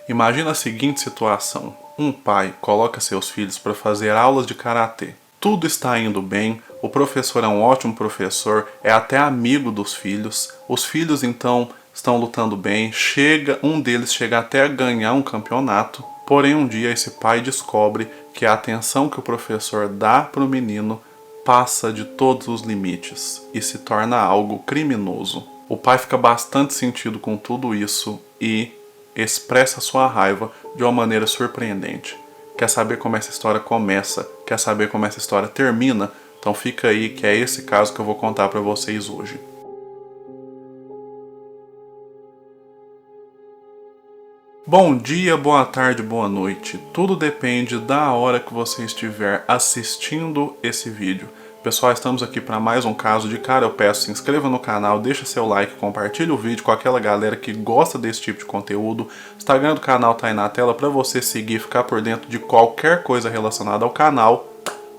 Imagina a seguinte situação. Um pai coloca seus filhos para fazer aulas de karatê. Tudo está indo bem, o professor é um ótimo professor, é até amigo dos filhos. Os filhos então estão lutando bem, um deles chega até a ganhar um campeonato. Porém, um dia esse pai descobre que a atenção que o professor dá para o menino passa de todos os limites e se torna algo criminoso. O pai fica bastante sentido com tudo isso e expressa sua raiva de uma maneira surpreendente. Quer saber como essa história começa? Quer saber como essa história termina? Então fica aí que é esse caso que eu vou contar para vocês hoje. Bom dia, boa tarde, boa noite. Tudo depende da hora que você estiver assistindo esse vídeo. Pessoal, estamos aqui para mais um caso de cara. Eu peço, se inscreva no canal, deixa seu like, compartilhe o vídeo com aquela galera que gosta desse tipo de conteúdo. O Instagram do canal tá aí na tela para você seguir e ficar por dentro de qualquer coisa relacionada ao canal.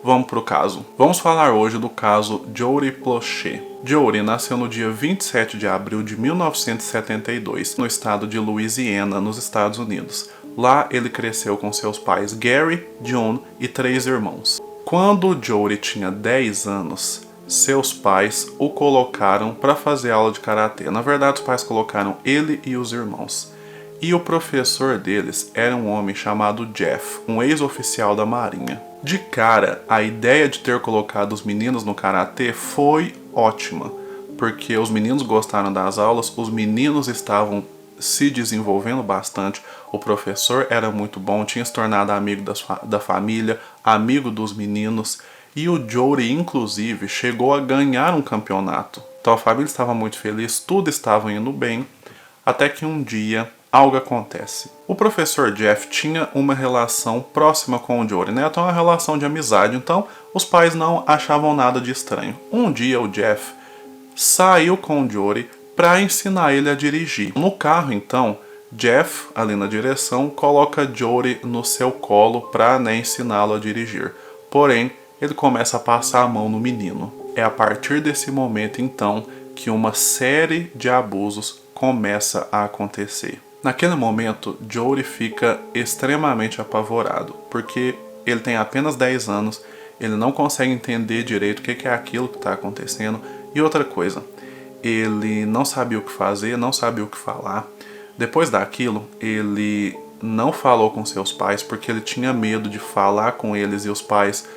Vamos pro caso. Vamos falar hoje do caso Jody Plauché. Jody nasceu no dia 27 de abril de 1972, no estado de Louisiana, nos Estados Unidos. Lá ele cresceu com seus pais Gary, John e 3 irmãos. Quando Jody tinha 10 anos, seus pais o colocaram para fazer aula de karatê. Na verdade, os pais colocaram ele e os irmãos. E o professor deles era um homem chamado Jeff, um ex-oficial da Marinha. De cara, a ideia de ter colocado os meninos no karatê foi ótima, porque os meninos gostaram das aulas, os meninos estavam se desenvolvendo bastante, o professor era muito bom, tinha se tornado amigo da família, amigo dos meninos, e o Jody, inclusive, chegou a ganhar um campeonato. Então a família estava muito feliz, tudo estava indo bem, até que um dia algo acontece. O professor Jeff tinha uma relação próxima com o Jody, né? Então uma relação de amizade, então os pais não achavam nada de estranho. Um dia o Jeff saiu com o Jody para ensinar ele a dirigir. No carro, então, Jeff, ali na direção, coloca Jody no seu colo para ensiná-lo a dirigir. Porém, ele começa a passar a mão no menino. É a partir desse momento, então, que uma série de abusos começa a acontecer. Naquele momento, Jody fica extremamente apavorado, porque ele tem apenas 10 anos, ele não consegue entender direito o que é aquilo que está acontecendo. E outra coisa, ele não sabia o que fazer, não sabia o que falar. Depois daquilo, ele não falou com seus pais, porque ele tinha medo de falar com eles e os pais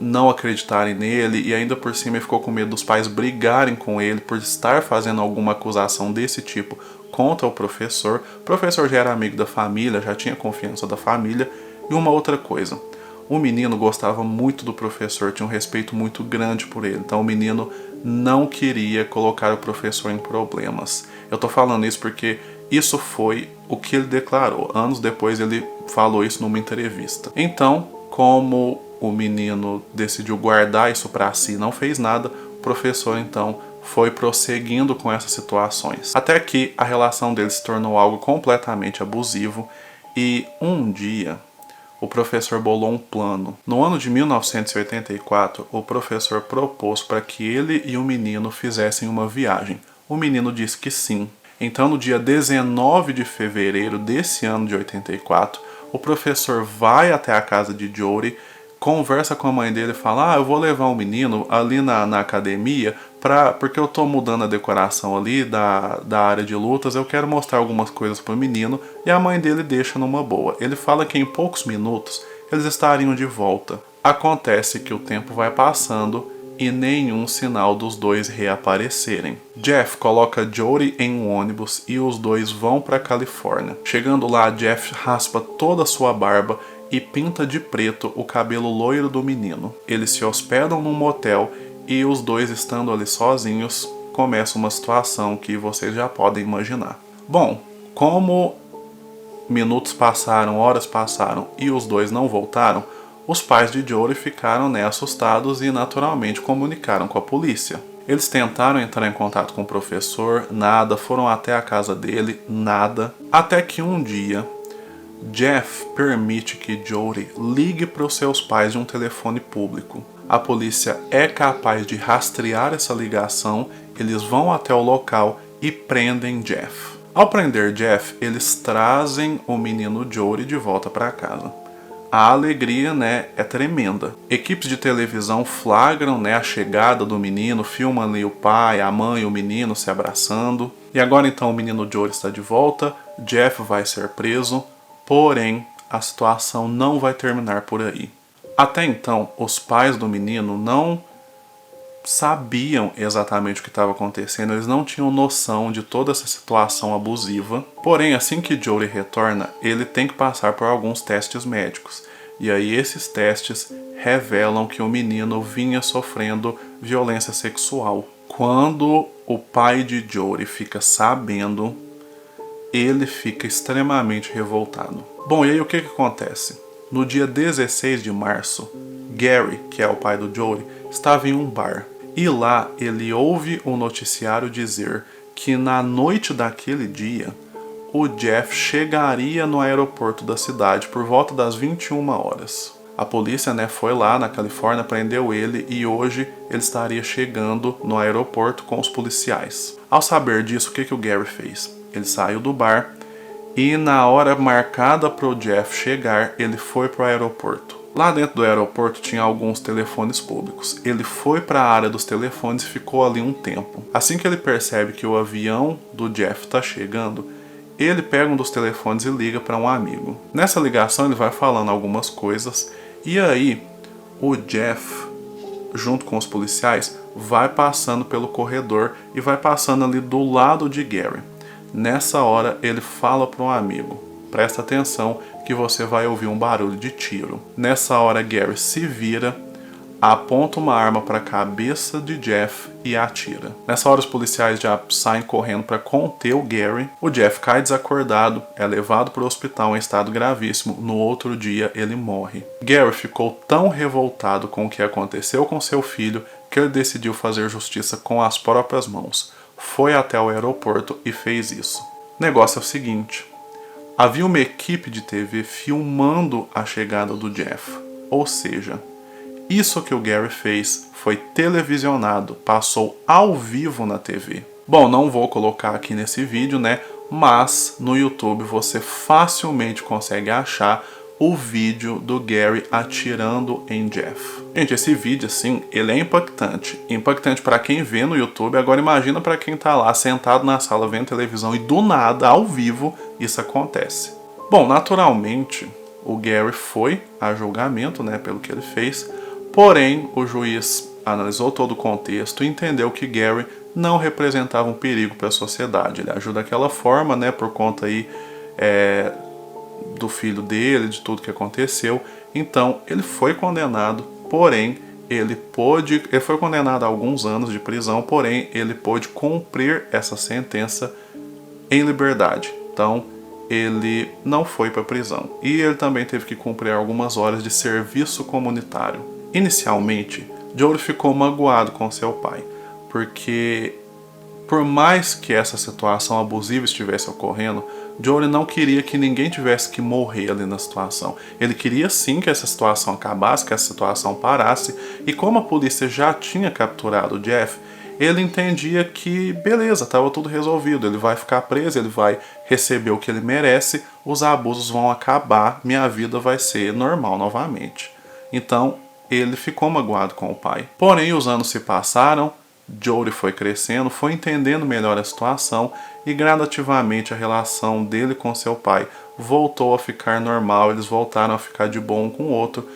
não acreditarem nele, e ainda por cima ele ficou com medo dos pais brigarem com ele por estar fazendo alguma acusação desse tipo contra o professor. O professor já era amigo da família, já tinha confiança da família. E uma outra coisa, o menino gostava muito do professor, tinha um respeito muito grande por ele, então o menino não queria colocar o professor em problemas. Eu tô falando isso porque isso foi o que ele declarou. Anos depois ele falou isso numa entrevista. Então, como o menino decidiu guardar isso para si, não fez nada, o professor então foi prosseguindo com essas situações. Até que a relação deles se tornou algo completamente abusivo e um dia o professor bolou um plano. No ano de 1984, o professor propôs para que ele e o menino fizessem uma viagem. O menino disse que sim. Então, no dia 19 de fevereiro desse ano de 84, o professor vai até a casa de Jody, conversa com a mãe dele e fala: eu vou levar o menino ali na academia porque eu tô mudando a decoração ali da área de lutas, eu quero mostrar algumas coisas pro menino. E a mãe dele deixa numa boa. Ele fala que em poucos minutos eles estariam de volta. Acontece que o tempo vai passando e nenhum sinal dos dois reaparecerem. Jeff coloca Jody em um ônibus e os dois vão para Califórnia. Chegando lá, Jeff raspa toda a sua barba e pinta de preto o cabelo loiro do menino. Eles se hospedam num motel e os dois, estando ali sozinhos, começa uma situação que vocês já podem imaginar. Bom, como minutos passaram, horas passaram e os dois não voltaram, os pais de Jody ficaram assustados e naturalmente comunicaram com a polícia. Eles tentaram entrar em contato com o professor, nada, foram até a casa dele, nada, até que um dia Jeff permite que Jody ligue para os seus pais de um telefone público. A polícia é capaz de rastrear essa ligação, eles vão até o local e prendem Jeff. Ao prender Jeff, eles trazem o menino Jory de volta para casa. A alegria, né, é tremenda. Equipes de televisão flagram, né, a chegada do menino, filmam ali o pai, a mãe e o menino se abraçando. E agora então o menino Jory está de volta, Jeff vai ser preso, porém a situação não vai terminar por aí. Até então, os pais do menino não sabiam exatamente o que estava acontecendo, eles não tinham noção de toda essa situação abusiva. Porém, assim que Jory retorna, ele tem que passar por alguns testes médicos. E aí esses testes revelam que o menino vinha sofrendo violência sexual. Quando o pai de Jory fica sabendo, ele fica extremamente revoltado. Bom, e aí o que acontece? No dia 16 de março, Gary, que é o pai do Jory, estava em um bar. E lá ele ouve o noticiário dizer que na noite daquele dia, o Jeff chegaria no aeroporto da cidade por volta das 21 horas. A polícia, né, foi lá na Califórnia, prendeu ele e hoje ele estaria chegando no aeroporto com os policiais. Ao saber disso, o que o Gary fez? Ele saiu do bar e na hora marcada para o Jeff chegar, ele foi para o aeroporto. Lá dentro do aeroporto tinha alguns telefones públicos. Ele foi para a área dos telefones e ficou ali um tempo. Assim que ele percebe que o avião do Jeff está chegando, ele pega um dos telefones e liga para um amigo. Nessa ligação ele vai falando algumas coisas e aí o Jeff, junto com os policiais, vai passando pelo corredor e vai passando ali do lado de Gary. Nessa hora ele fala para um amigo: presta atenção que você vai ouvir um barulho de tiro. Nessa hora Gary se vira, aponta uma arma para a cabeça de Jeff e atira. Nessa hora os policiais já saem correndo para conter o Gary. O Jeff cai desacordado, é levado para o hospital em estado gravíssimo. No outro dia ele morre. Gary ficou tão revoltado com o que aconteceu com seu filho que ele decidiu fazer justiça com as próprias mãos. Foi até o aeroporto e fez isso. O negócio é o seguinte: havia uma equipe de TV filmando a chegada do Jeff. Ou seja, isso que o Gary fez foi televisionado, passou ao vivo na TV. Bom, não vou colocar aqui nesse vídeo, né? Mas no YouTube você facilmente consegue achar o vídeo do Gary atirando em Jeff. Gente, esse vídeo, assim, ele é impactante. Impactante para quem vê no YouTube. Agora imagina para quem tá lá sentado na sala vendo televisão e do nada, ao vivo, isso acontece. Bom, naturalmente, o Gary foi a julgamento, né, pelo que ele fez. Porém, o juiz analisou todo o contexto e entendeu que Gary não representava um perigo para a sociedade. Ele ajuda daquela forma, né, por conta aí do filho dele, de tudo que aconteceu. Então, ele foi condenado, porém, ele foi condenado a alguns anos de prisão, porém, ele pôde cumprir essa sentença em liberdade. Então, ele não foi para a prisão. E ele também teve que cumprir algumas horas de serviço comunitário. Inicialmente, Jory ficou magoado com seu pai, porque por mais que essa situação abusiva estivesse ocorrendo, Jory não queria que ninguém tivesse que morrer ali na situação. Ele queria sim que essa situação acabasse, que essa situação parasse, e como a polícia já tinha capturado o Jeff, ele entendia que beleza, estava tudo resolvido, ele vai ficar preso, ele vai receber o que ele merece, os abusos vão acabar, minha vida vai ser normal novamente. Então, ele ficou magoado com o pai. Porém, os anos se passaram, Jory foi crescendo, foi entendendo melhor a situação e gradativamente a relação dele com seu pai voltou a ficar normal, eles voltaram a ficar de bom um com o outro.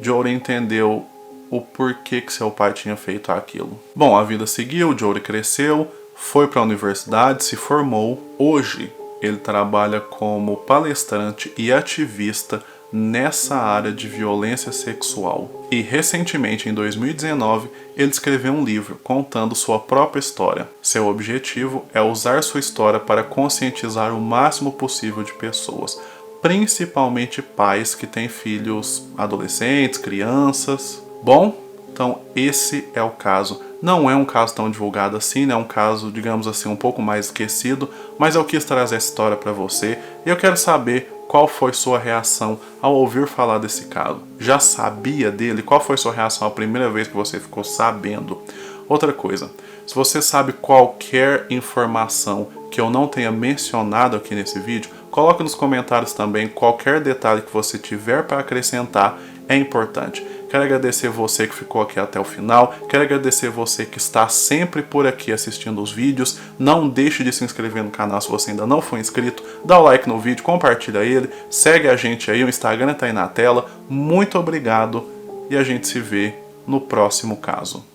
Jory entendeu o porquê que seu pai tinha feito aquilo. Bom, a vida seguiu, Jory cresceu, foi para a universidade, se formou. Hoje ele trabalha como palestrante e ativista nessa área de violência sexual. E recentemente, em 2019, ele escreveu um livro contando sua própria história. Seu objetivo é usar sua história para conscientizar o máximo possível de pessoas, principalmente pais que têm filhos adolescentes, crianças. Bom, então esse é o caso. Não é um caso tão divulgado assim, né? É um caso, digamos assim, um pouco mais esquecido, mas eu quis trazer essa história para você e eu quero saber qual foi sua reação ao ouvir falar desse caso. Já sabia dele? Qual foi sua reação a primeira vez que você ficou sabendo? Outra coisa, se você sabe qualquer informação que eu não tenha mencionado aqui nesse vídeo, coloque nos comentários também qualquer detalhe que você tiver para acrescentar, é importante. Quero agradecer você que ficou aqui até o final, quero agradecer você que está sempre por aqui assistindo os vídeos. Não deixe de se inscrever no canal se você ainda não for inscrito, dá o like no vídeo, compartilha ele, segue a gente aí, o Instagram está aí na tela. Muito obrigado e a gente se vê no próximo caso.